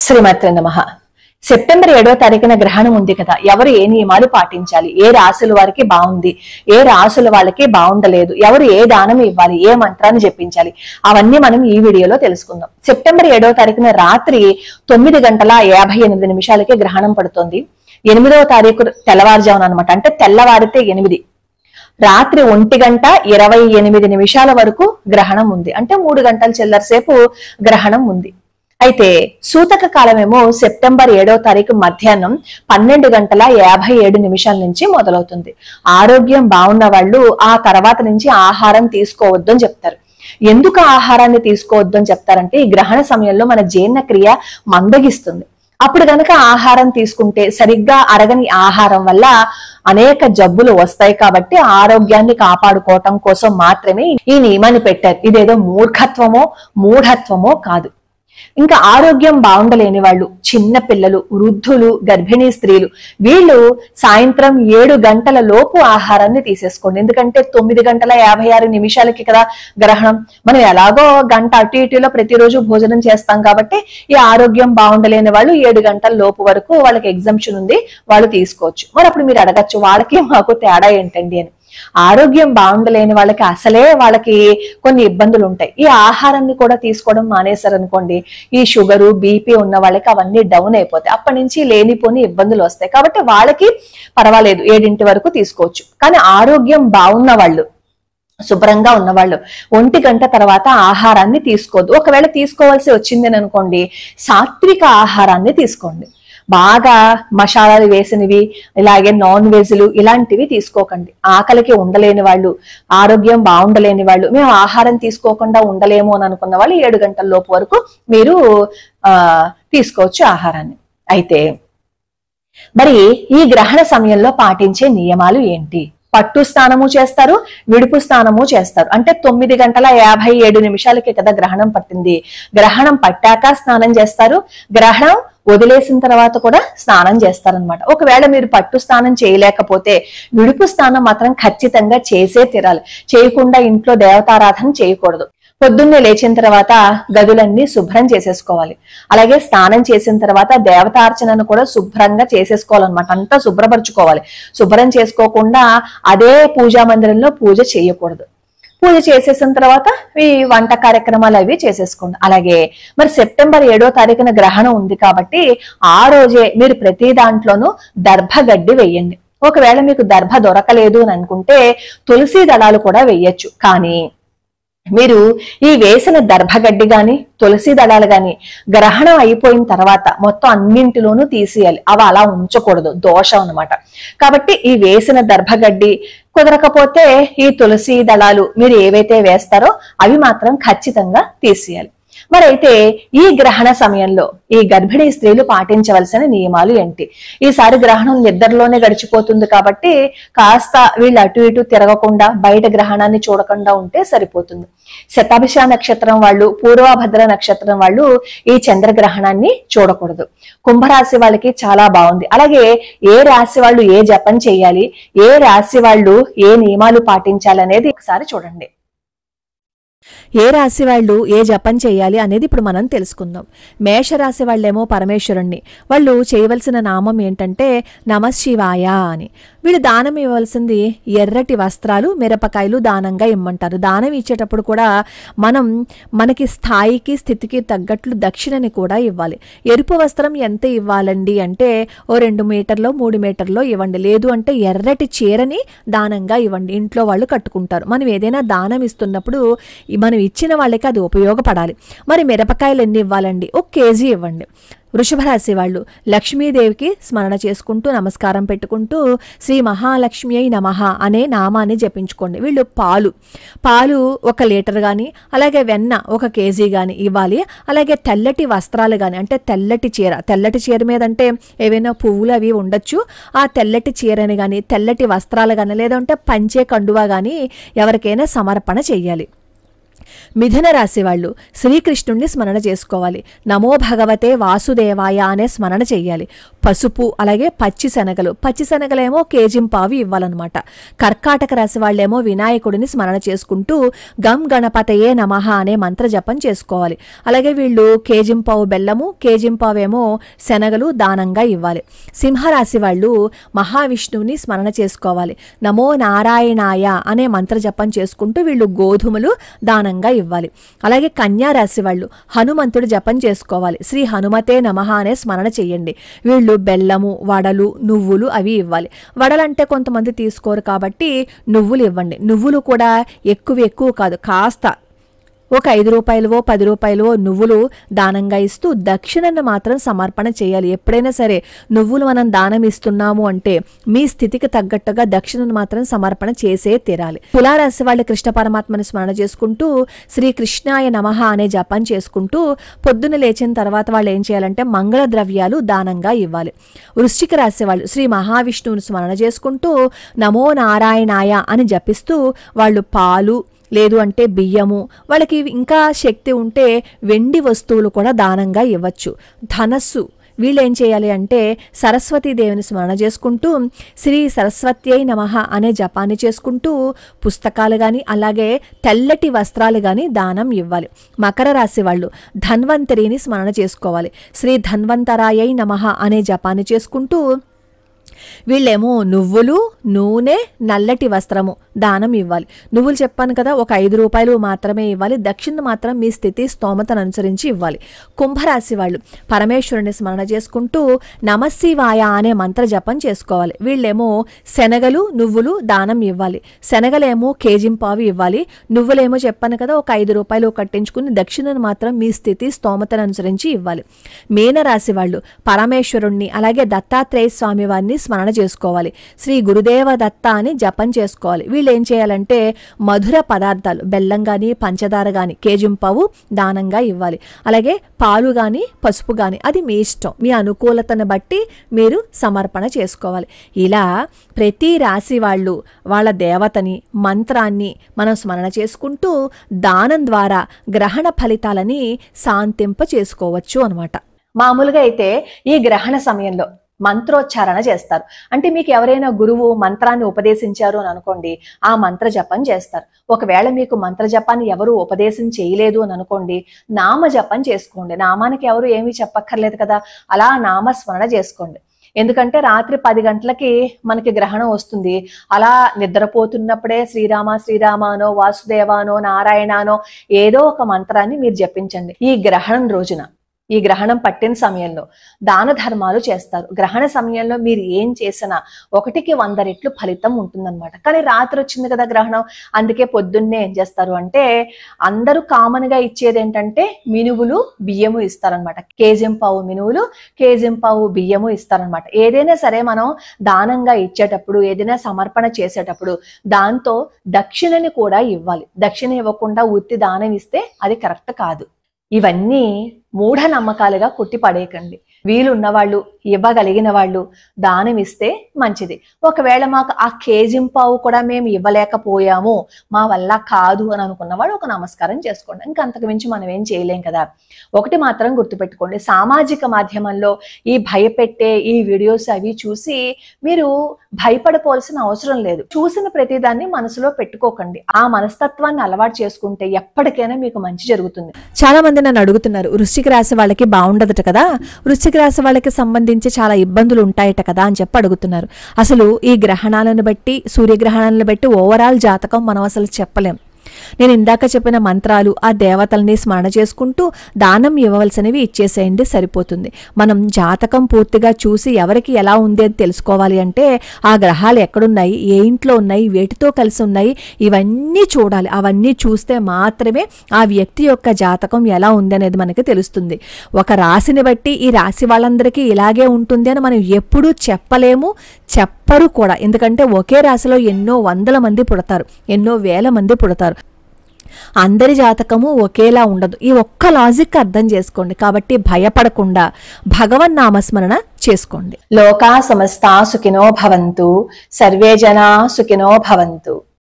శ్రీమాత్రే నమః. సెప్టెంబర్ 7వ తారీఖున గ్రహణం ఉంది కదా, ఎవరు ఏ నియమాలు పాటించాలి, ఏ రాశుల వారికి బాగుంది, ఏ రాశుల వాళ్ళకి బాగుండలేదు, ఎవరు ఏ దానం ఇవ్వాలి, ఏ మంత్రాన్ని జపించాలి, అవన్నీ మనం ఈ వీడియోలో తెలుసుకుందాం. సెప్టెంబర్ 7వ తారీఖున రాత్రి 9:58 గ్రహణం పడుతోంది. 8వ తారీఖు తెల్లవారుజామున అనమాట, అంటే తెల్లవారితే 8, రాత్రి 1:28 వరకు గ్రహణం ఉంది. అంటే 3 గంటల చిల్లర సేపు గ్రహణం ఉంది. అయితే సూతక కాలమేమో సెప్టెంబర్ 7వ తారీఖు మధ్యాహ్నం 12:57 నుంచి మొదలవుతుంది. ఆరోగ్యం బాగున్న వాళ్ళు ఆ తర్వాత నుంచి ఆహారం తీసుకోవద్దు అని చెప్తారు. ఎందుకు ఆహారాన్ని తీసుకోవద్దు అని చెప్తారంటే, ఈ గ్రహణ సమయంలో మన జీర్ణక్రియ మందగిస్తుంది. అప్పుడు గనక ఆహారం తీసుకుంటే సరిగ్గా అరగని ఆహారం వల్ల అనేక జబ్బులు వస్తాయి. కాబట్టి ఆరోగ్యాన్ని కాపాడుకోవటం కోసం మాత్రమే ఈ నియమాన్ని పెట్టారు. ఇదేదో మూర్ఖత్వమో మూఢత్వమో కాదు. ఇంకా ఆరోగ్యం బాగుండలేని వాళ్ళు, చిన్న పిల్లలు, వృద్ధులు, గర్భిణీ స్త్రీలు, వీళ్ళు సాయంత్రం 7 గంటల లోపు ఆహారాన్ని తీసేసుకోండి. ఎందుకంటే 9:56 కదా గ్రహణం. మనం ఎలాగో గంట అటు ఇటులో ప్రతిరోజు భోజనం చేస్తాం కాబట్టి ఈ ఆరోగ్యం బాగుండలేని వాళ్ళు 7 గంటల లోపు వరకు వాళ్ళకి ఎగ్జంప్షన్ ఉంది, వాళ్ళు తీసుకోవచ్చు. మరి అప్పుడు మీరు అడగచ్చు, వాళ్ళకి మాకు తేడా ఏంటండి అని. ఆరోగ్యం బాగుండలేని వాళ్ళకి అసలే వాళ్ళకి కొన్ని ఇబ్బందులు ఉంటాయి. ఈ ఆహారాన్ని కూడా తీసుకోవడం మానేశారనుకోండి, ఈ షుగరు, బీపీ ఉన్న వాళ్ళకి అవన్నీ డౌన్ అయిపోతాయి. అప్పటి నుంచి లేనిపోని ఇబ్బందులు వస్తాయి. కాబట్టి వాళ్ళకి పర్వాలేదు, 7 వరకు తీసుకోవచ్చు. కానీ ఆరోగ్యం బాగున్న వాళ్ళు, శుభ్రంగా ఉన్నవాళ్ళు 1 గంట తర్వాత ఆహారాన్ని తీసుకోవద్దు. ఒకవేళ తీసుకోవాల్సి వచ్చింది అని అనుకోండి, సాత్విక ఆహారాన్ని తీసుకోండి. బాగా మసాలాలు వేసినవి, ఇలాగే నాన్ వెజ్లు ఇలాంటివి తీసుకోకండి. ఆకలికి ఉండలేని వాళ్ళు, ఆరోగ్యం బాగుండలేని వాళ్ళు, మేము ఆహారం తీసుకోకుండా ఉండలేము అని అనుకున్న వాళ్ళు 7 గంటల లోపు వరకు మీరు తీసుకోవచ్చు ఆహారాన్ని. అయితే మరి ఈ గ్రహణ సమయంలో పాటించే నియమాలు ఏంటి? పట్టు స్నానము చేస్తారు, విడుపు స్నానము చేస్తారు. అంటే 9:57 కదా గ్రహణం పట్టింది. గ్రహణం పట్టాక స్నానం చేస్తారు, గ్రహణం వదిలేసిన తర్వాత కూడా స్నానం చేస్తారనమాట. ఒకవేళ మీరు పట్టు స్నానం చేయలేకపోతే విడుపు స్నానం మాత్రం ఖచ్చితంగా చేసే తీరాలి. చేయకుండా ఇంట్లో దేవతారాధన చేయకూడదు. పొద్దున్నే లేచిన తర్వాత గదులన్నీ శుభ్రం చేసేసుకోవాలి. అలాగే స్నానం చేసిన తర్వాత దేవతార్చనను కూడా శుభ్రంగా చేసేసుకోవాలన్నమాట. అంతా శుభ్రపరచుకోవాలి. శుభ్రం చేసుకోకుండా అదే పూజా మందిరంలో పూజ చేయకూడదు. పూజ చేసేసిన తర్వాత ఈ వంట కార్యక్రమాలు అవి చేసేసుకోండి. అలాగే మరి సెప్టెంబర్ 7వ తారీఖున గ్రహణం ఉంది కాబట్టి ఆ రోజే మీరు ప్రతి దాంట్లోనూ దర్భగడ్డి వెయ్యండి. ఒకవేళ మీకు దర్భ దొరకలేదు అని అనుకుంటే తులసి దళాలు కూడా వెయ్యొచ్చు. కానీ మీరు ఈ వేసిన దర్భగడ్డి గాని, తులసి దళాలు గాని గ్రహణం అయిపోయిన తర్వాత మొత్తం అన్నింటిలోనూ తీసేయాలి. అవి అలా ఉంచకూడదు, దోషం అన్నమాట. కాబట్టి ఈ వేసిన దర్భగడ్డి కుదరకపోతే ఈ తులసి దళాలు మీరు ఏవైతే వేస్తారో అవి మాత్రం ఖచ్చితంగా తీసేయాలి. మరైతే ఈ గ్రహణ సమయంలో ఈ గర్భిణీ స్త్రీలు పాటించవలసిన నియమాలు ఏంటి? ఈసారి గ్రహణం నిద్రలోనే గడిచిపోతుంది కాబట్టి కాస్త వీళ్ళు అటు ఇటు తిరగకుండా బయట గ్రహణాన్ని చూడకుండా ఉంటే సరిపోతుంది. శతాభిష నక్షత్రం వాళ్ళు, పూర్వభద్ర నక్షత్రం వాళ్ళు ఈ చంద్రగ్రహణాన్ని చూడకూడదు. కుంభరాశి వాళ్ళకి చాలా బాగుంది. అలాగే ఏ రాశి వాళ్ళు ఏ జపం చేయాలి, ఏ రాశి వాళ్ళు ఏ నియమాలు పాటించాలి అనేది ఒకసారి చూడండి. ఏ రాశి వాళ్ళు ఏ జపం చేయాలి అనేది ఇప్పుడు మనం తెలుసుకుందాం. మేషరాశి వాళ్ళేమో పరమేశ్వరుణ్ణి, వాళ్ళు చేయవలసిన నామం ఏంటంటే నమశివాయ అని. వీళ్ళు దానం ఇవ్వవలసింది ఎర్రటి వస్త్రాలు, మిరపకాయలు దానంగా ఇమ్మంటారు. దానం ఇచ్చేటప్పుడు కూడా మనకి స్థాయికి స్థితికి తగ్గట్లు దక్షిణని కూడా ఇవ్వాలి. ఎరుపు వస్త్రం ఎంత ఇవ్వాలండి అంటే ఓ 2 మీటర్లో 3 మీటర్లో ఇవ్వండి. లేదు అంటే ఎర్రటి చీరని దానంగా ఇవ్వండి. ఇంట్లో వాళ్ళు కట్టుకుంటారు. మనం ఏదైనా దానం ఇస్తున్నప్పుడు మనం ఇచ్చిన వాళ్ళకి అది ఉపయోగపడాలి. మరి మిరపకాయలు ఎన్ని ఇవ్వాలండి? 1 కేజీ ఇవ్వండి. వృషభ రాశి వాళ్ళు లక్ష్మీదేవికి స్మరణ చేసుకుంటూ నమస్కారం పెట్టుకుంటూ శ్రీ మహాలక్ష్మి అయి నమః అనే నామాన్ని జపించుకోండి. వీళ్ళు పాలు 1 లీటర్ కానీ, అలాగే వెన్న 1 కేజీ కానీ ఇవ్వాలి. అలాగే తెల్లటి వస్త్రాలు కానీ, అంటే తెల్లటి చీర మీద అంటే ఏవైనా పువ్వులు అవి ఉండొచ్చు. ఆ తెల్లటి చీరని కానీ, తెల్లటి వస్త్రాలు కానీ, లేదంటే పంచే కండువా కానీ ఎవరికైనా సమర్పణ చెయ్యాలి. మిథున రాశి వాళ్ళు శ్రీకృష్ణుణ్ణి స్మరణ చేసుకోవాలి. నమో భగవతే వాసుదేవాయ అనే స్మరణ చెయ్యాలి. పసుపు అలాగే పచ్చి శనగలేమో కేజింపావు ఇవ్వాలన్నమాట. కర్కాటక రాశి వాళ్ళేమో వినాయకుడిని స్మరణ చేసుకుంటూ గం గణపతయే నమః అనే మంత్ర జపం చేసుకోవాలి. అలాగే వీళ్ళు కేజింపావు బెల్లము, కేజింపావేమో శనగలు దానంగా ఇవ్వాలి. సింహరాశి వాళ్ళు మహావిష్ణువుని స్మరణ చేసుకోవాలి. నమో నారాయణాయ అనే మంత్ర జపం చేసుకుంటూ వీళ్ళు గోధుమలు దానంగా ఇవ్వాలి. అలాగే కన్యా రాశి వాళ్ళు హనుమంతుడు జపం చేసుకోవాలి. శ్రీ హనుమతే నమః అనే స్మరణ చెయ్యండి. వీళ్ళు బెల్లము, వడలు, నువ్వులు అవి ఇవ్వాలి. వడలంటే కొంతమంది తీసుకోరు కాబట్టి నువ్వులు ఇవ్వండి. నువ్వులు కూడా ఎక్కువ కాదు, కాస్త ఒక 5 రూపాయలవో 10 రూపాయలవో నువ్వులు దానంగా ఇస్తూ దక్షిణను మాత్రం సమర్పణ చేయాలి. ఎప్పుడైనా సరే నువ్వులు మనం దానం ఇస్తున్నాము అంటే మీ స్థితికి తగ్గట్టుగా దక్షిణను మాత్రం సమర్పణ చేసే తీరాలి. తులారాశి వాళ్ళు కృష్ణ పరమాత్మని స్మరణ చేసుకుంటూ శ్రీ కృష్ణాయ నమః అనే జపం చేసుకుంటూ పొద్దున లేచిన తర్వాత వాళ్ళు ఏం చేయాలంటే మంగళ ద్రవ్యాలు దానంగా ఇవ్వాలి. వృశ్చిక రాశి వాళ్ళు శ్రీ మహావిష్ణువుని స్మరణ చేసుకుంటూ నమో నారాయణాయ అని జపిస్తూ వాళ్ళు పాలు లేదు అంటే బియ్యము, వాళ్ళకి ఇంకా శక్తి ఉంటే వెండి వస్తువులు కూడా దానంగా ఇవ్వచ్చు. ధనస్సు వీళ్ళు ఏం చేయాలి అంటే సరస్వతీదేవిని స్మరణ చేసుకుంటూ శ్రీ సరస్వత్యై నమః అనే జపాన్ని చేసుకుంటూ పుస్తకాలు కానీ అలాగే తెల్లటి వస్త్రాలు కానీ దానం ఇవ్వాలి. మకర రాశి వాళ్ళు ధన్వంతరిని స్మరణ చేసుకోవాలి. శ్రీ ధన్వంతరాయై నమః అనే జపాన్ని చేసుకుంటూ వీళ్ళేమో నువ్వులు, నూనె, నల్లటి వస్త్రము దానం ఇవ్వాలి. నువ్వులు చెప్పాను కదా, ఒక 5 రూపాయలు మాత్రమే ఇవ్వాలి. దక్షిణ మాత్రం మీ స్థితి స్తోమతను అనుసరించి ఇవ్వాలి. కుంభరాశి వాళ్ళు పరమేశ్వరుని స్మరణ చేసుకుంటూ నమశివాయ అనే మంత్ర జపం చేసుకోవాలి. వీళ్ళేమో శనగలు, నువ్వులు దానం ఇవ్వాలి. శనగలేమో కేజింపావు ఇవ్వాలి. నువ్వులేమో చెప్పాను కదా, ఒక 5 రూపాయలు కట్టించుకుని దక్షిణను మాత్రం మీ స్థితి స్తోమతను అనుసరించి ఇవ్వాలి. మీనరాశి వాళ్ళు పరమేశ్వరుణ్ణి అలాగే దత్తాత్రేయ స్వామి వారిని స్మరణ చేసుకోవాలి. శ్రీ గురుదేవ దత్త అని జపం చేసుకోవాలి. వీళ్ళు ఏం చేయాలంటే మధుర పదార్థాలు బెల్లం కానీ పంచదార కానీ కేజింపావు దానంగా ఇవ్వాలి. అలాగే పాలు కానీ పసుపు కానీ అది మీ ఇష్టం, మీ అనుకూలతను బట్టి మీరు సమర్పణ చేసుకోవాలి. ఇలా ప్రతి రాశి వాళ్ళు వాళ్ళ దేవతని మంత్రాన్ని మనం స్మరణ చేసుకుంటూ దానం ద్వారా గ్రహణ ఫలితాలని శాంతింప చేసుకోవచ్చు అనమాట. మామూలుగా అయితే ఈ గ్రహణ సమయంలో మంత్రోచ్చారణ చేస్తారు. అంటే మీకు ఎవరైనా గురువు మంత్రాన్ని ఉపదేశించారు అని అనుకోండి, ఆ మంత్ర జపం చేస్తారు. ఒకవేళ మీకు మంత్ర జపాన్ని ఎవరు ఉపదేశం చేయలేదు అని అనుకోండి, నామ జపం చేసుకోండి. నామానికి ఎవరు ఏమీ చెప్పక్కర్లేదు కదా, అలా నామస్మరణ చేసుకోండి. ఎందుకంటే రాత్రి 10 గంటలకి మనకి గ్రహణం వస్తుంది. అలా నిద్రపోతున్నప్పుడే శ్రీరామ శ్రీరామానో వాసుదేవానో నారాయణానో ఏదో ఒక మంత్రాన్ని మీరు జపించండి. ఈ గ్రహణం రోజున, ఈ గ్రహణం పట్టిన సమయంలో దాన ధర్మాలు చేస్తారు. గ్రహణ సమయంలో మీరు ఏం చేసినా 1కి 100 రెట్లు ఫలితం ఉంటుందన్నమాట. కానీ రాత్రి వచ్చింది కదా గ్రహణం, అందుకే పొద్దున్నే ఏం చేస్తారు అంటే అందరూ కామన్ గా ఇచ్చేది ఏంటంటే మినువులు బియ్యము ఇస్తారనమాట. కేజింపావు మినువులు, కేజింపావు బియ్యము ఇస్తారనమాట. ఏదైనా సరే మనం దానంగా ఇచ్చేటప్పుడు, ఏదైనా సమర్పణ చేసేటప్పుడు దాంతో దక్షిణని కూడా ఇవ్వాలి. దక్షిణ ఇవ్వకుండా ఉత్తి దానం ఇస్తే అది కరెక్ట్ కాదు. ఇవన్నీ మూఢ నమ్మకాలుగా కొట్టి పడేయకండి. వీలున్నవాళ్ళు, ఇవ్వగలిగిన వాళ్ళు దానం ఇస్తే మంచిది. ఒకవేళ మాకు ఆ కేజింపావు కూడా మేము ఇవ్వలేకపోయాము, మా వల్ల కాదు అని అనుకున్నవాడు ఒక నమస్కారం చేసుకోండి. ఇంకా అంతకు మించి మనం ఏం చేయలేం కదా. ఒకటి మాత్రం గుర్తుపెట్టుకోండి, సామాజిక మాధ్యమంలో ఈ భయపెట్టే ఈ వీడియోస్ అవి చూసి మీరు భయపడిపోవాల్సిన అవసరం లేదు. చూసిన ప్రతిదాన్ని మనసులో పెట్టుకోకండి. ఆ మనస్తత్వాన్ని అలవాటు చేసుకుంటే ఎప్పటికైనా మీకు మంచి జరుగుతుంది. చాలా మంది నన్ను అడుగుతున్నారు, వృశ్చిక రాశి వాళ్ళకి బాగుండదట కదా, వృశ్చిక రాశి వాళ్ళకి సంబంధించి చాలా ఇబ్బందులు ఉంటాయట కదా అని చెప్పి అడుగుతున్నారు. అసలు ఈ గ్రహణాలను బట్టి, సూర్యగ్రహణాలను బట్టి ఓవరాల్ జాతకం మనం అసలు చెప్పలేం. నేను ఇందాక చెప్పిన మంత్రాలు ఆ దేవతల్ని స్మరణ చేసుకుంటూ దానం ఇవ్వవలసినవి ఇచ్చేసేయండి, సరిపోతుంది. మనం జాతకం పూర్తిగా చూసి ఎవరికి ఎలా ఉంది అని తెలుసుకోవాలి అంటే ఆ గ్రహాలు ఎక్కడున్నాయి, ఏ ఇంట్లో ఉన్నాయి, వేటితో కలిసి ఉన్నాయి, ఇవన్నీ చూడాలి. అవన్నీ చూస్తే మాత్రమే ఆ వ్యక్తి యొక్క జాతకం ఎలా ఉంది అనేది మనకి తెలుస్తుంది. ఒక రాశిని బట్టి ఈ రాశి వాళ్ళందరికీ ఇలాగే ఉంటుంది అని మనం ఎప్పుడూ చెప్పలేము, చెప్పరు కూడా. ఎందుకంటే ఒకే రాశిలో ఎన్నో వందల మంది పుడతారు, ఎన్నో వేల మంది పుడతారు. అందరి జాతకము ఒకేలా ఉండదు. ఈ ఒక్క లాజిక్ అర్థం చేసుకోండి. కాబట్టి భయపడకుండా భగవన్ నామస్మరణ చేసుకోండి. లోకా సమస్తా సుఖినో భవంతు, సర్వే జనా సుఖినో భవంతు.